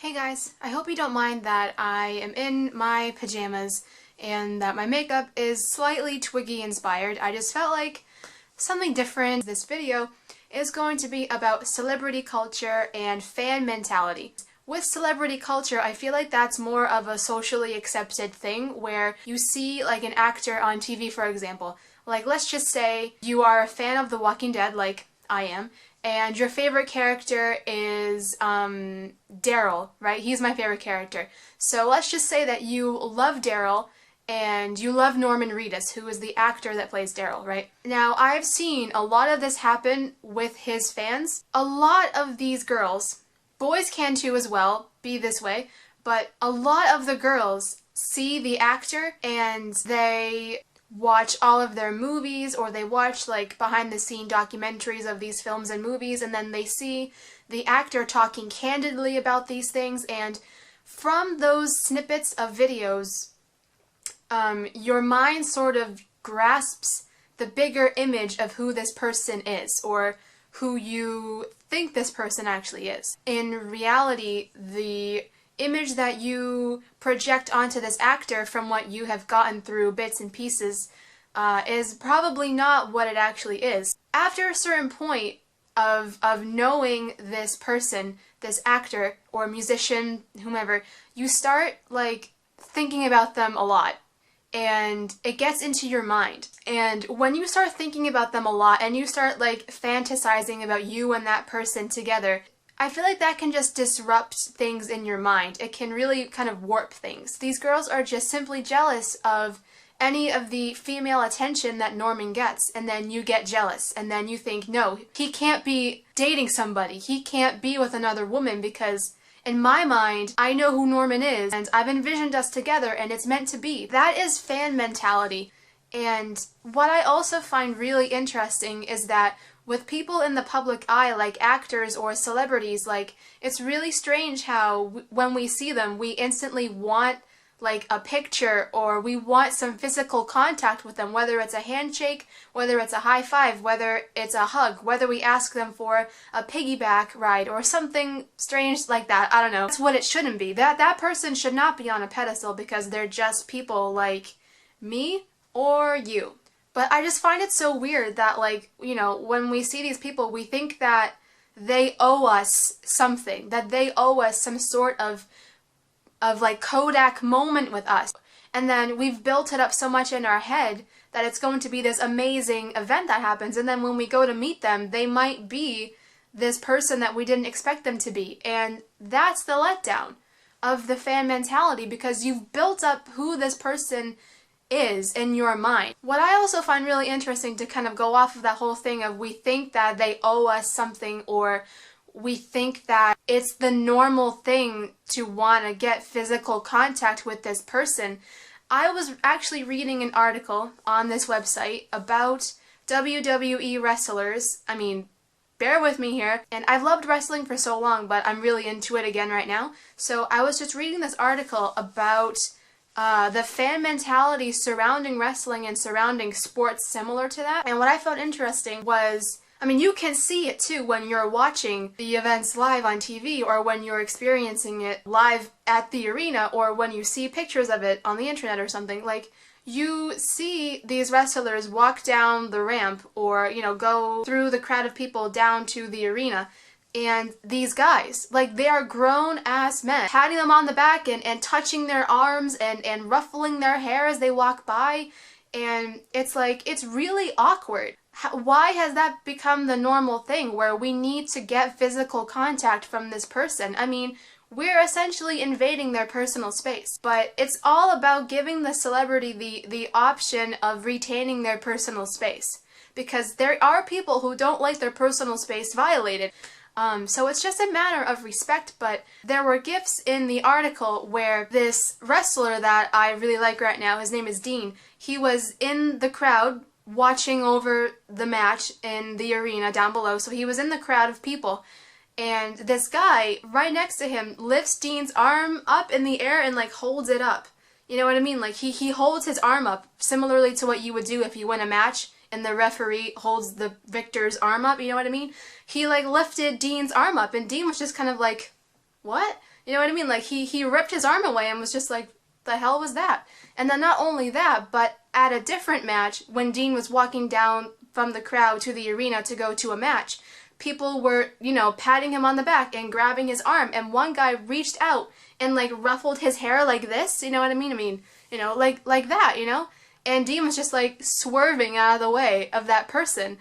Hey guys, I hope you don't mind that I am in my pajamas and that my makeup is slightly Twiggy inspired. I just felt like something different. This video is going to be about celebrity culture and fan mentality. With celebrity culture, I feel like that's more of a socially accepted thing where you see like an actor on TV, for example. Like, let's just say you are a fan of The Walking Dead, like I am, and your favorite character is Daryl, right? He's my favorite character. So let's just say that you love Daryl and you love Norman Reedus, who is the actor that plays Daryl, right? Now, I've seen a lot of this happen with his fans. A lot of these girls, boys can too as well, be this way, but a lot of the girls see the actor and they watch all of their movies, or they watch like behind the scene documentaries of these films and movies, and then they see the actor talking candidly about these things, and from those snippets of videos, your mind sort of grasps the bigger image of who this person is, or who you think this person actually is. In reality, the image that you project onto this actor from what you have gotten through bits and pieces is probably not what it actually is. After a certain point of knowing this person, this actor or musician, whomever, you start like thinking about them a lot. And it gets into your mind. And when you start thinking about them a lot and you start like fantasizing about you and that person together, I feel like that can just disrupt things in your mind. It can really kind of warp things. These girls are just simply jealous of any of the female attention that Norman gets, and then you get jealous, and then you think, no, he can't be dating somebody. He can't be with another woman because in my mind, I know who Norman is, and I've envisioned us together, and it's meant to be. That is fan mentality. And what I also find really interesting is that with people in the public eye, like actors or celebrities, like, it's really strange how when we see them, we instantly want like a picture, or we want some physical contact with them, whether it's a handshake, whether it's a high five, whether it's a hug, whether we ask them for a piggyback ride or something strange like that. I don't know. That's what it shouldn't be. That person should not be on a pedestal because they're just people like me or you. But I just find it so weird that, like, you know, when we see these people, we think that they owe us something, that they owe us some sort of like Kodak moment with us. And then we've built it up so much in our head that it's going to be this amazing event that happens, and then when we go to meet them, they might be this person that we didn't expect them to be. And that's the letdown of the fan mentality, because you've built up who this person is in your mind. What I also find really interesting, to kind of go off of that whole thing of we think that they owe us something, or we think that it's the normal thing to want to get physical contact with this person. I was actually reading an article on this website about WWE wrestlers. I mean, bear with me here. And I've loved wrestling for so long, but I'm really into it again right now. So I was just reading this article about the fan mentality surrounding wrestling and surrounding sports similar to that. And what I found interesting was, I mean, you can see it too when you're watching the events live on TV, or when you're experiencing it live at the arena, or when you see pictures of it on the internet or something. Like, you see these wrestlers walk down the ramp, or, you know, go through the crowd of people down to the arena, and these guys, like, they are grown-ass men, patting them on the back and touching their arms and ruffling their hair as they walk by, and it's like, it's really awkward. Why has that become the normal thing where we need to get physical contact from this person? I mean, we're essentially invading their personal space. But it's all about giving the celebrity the option of retaining their personal space, because there are people who don't like their personal space violated. So it's just a matter of respect. But there were gifs in the article where this wrestler that I really like right now, his name is Dean, he was in the crowd watching over the match in the arena down below, so he was in the crowd of people, and this guy right next to him lifts Dean's arm up in the air and like holds it up. You know what I mean? Like, he holds his arm up similarly to what you would do if you win a match and the referee holds the victor's arm up, you know what I mean? He like lifted Dean's arm up, and Dean was just kind of like, what? You know what I mean? Like, he ripped his arm away and was just like, the hell was that? And then not only that, but at a different match, when Dean was walking down from the crowd to the arena to go to a match, people were, you know, patting him on the back and grabbing his arm, and one guy reached out and like ruffled his hair like this, you know what I mean? You know, like that, you know? And Dean was just like swerving out of the way of that person.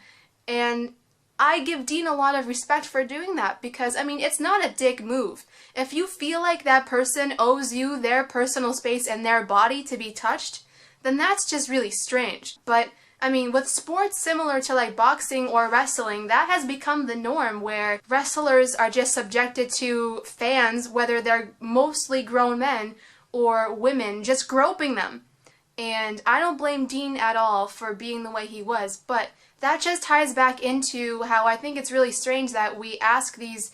And I give Dean a lot of respect for doing that because, I mean, it's not a dick move. If you feel like that person owes you their personal space and their body to be touched, then that's just really strange. But, I mean, with sports similar to like boxing or wrestling, that has become the norm where wrestlers are just subjected to fans, whether they're mostly grown men or women, just groping them. And I don't blame Dean at all for being the way he was, but that just ties back into how I think it's really strange that we ask these,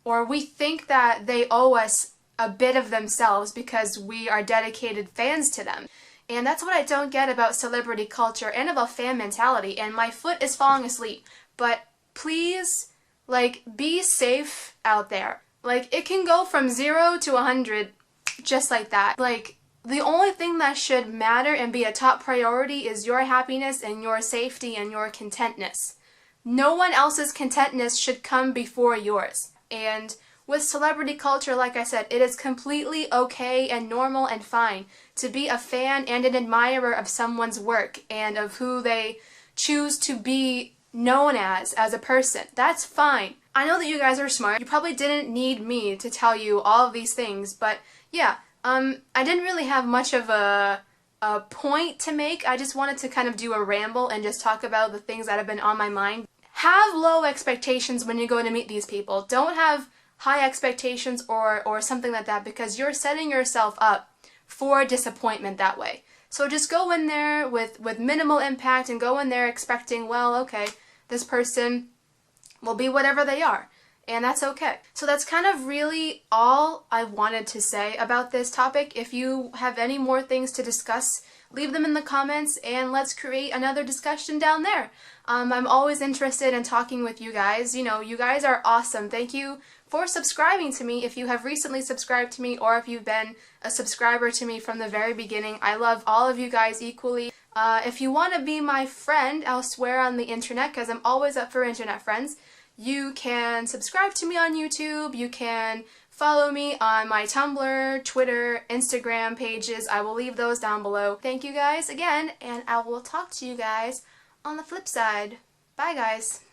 or we think that they owe us a bit of themselves because we are dedicated fans to them. And that's what I don't get about celebrity culture and about fan mentality. And my foot is falling asleep, but please, like, be safe out there. Like, it can go from 0 to 100 just like that. Like, the only thing that should matter and be a top priority is your happiness and your safety and your contentness. No one else's contentness should come before yours. And with celebrity culture, like I said, it is completely okay and normal and fine to be a fan and an admirer of someone's work and of who they choose to be known as a person. That's fine. I know that you guys are smart. You probably didn't need me to tell you all of these things, but yeah, I didn't really have much of a point to make. I just wanted to kind of do a ramble and just talk about the things that have been on my mind. Have low expectations when you go to meet these people. Don't have high expectations or something like that because you're setting yourself up for disappointment that way. So just go in there with minimal impact and go in there expecting, well, okay, this person will be whatever they are. And that's okay. So that's kind of really all I wanted to say about this topic. If you have any more things to discuss, leave them in the comments and let's create another discussion down there. I'm always interested in talking with you guys. You know, you guys are awesome. Thank you for subscribing to me if you have recently subscribed to me or if you've been a subscriber to me from the very beginning. I love all of you guys equally. If you want to be my friend elsewhere on the internet, because I'm always up for internet friends, you can subscribe to me on YouTube, you can follow me on my Tumblr, Twitter, Instagram pages. I will leave those down below. Thank you guys again, and I will talk to you guys on the flip side. Bye guys!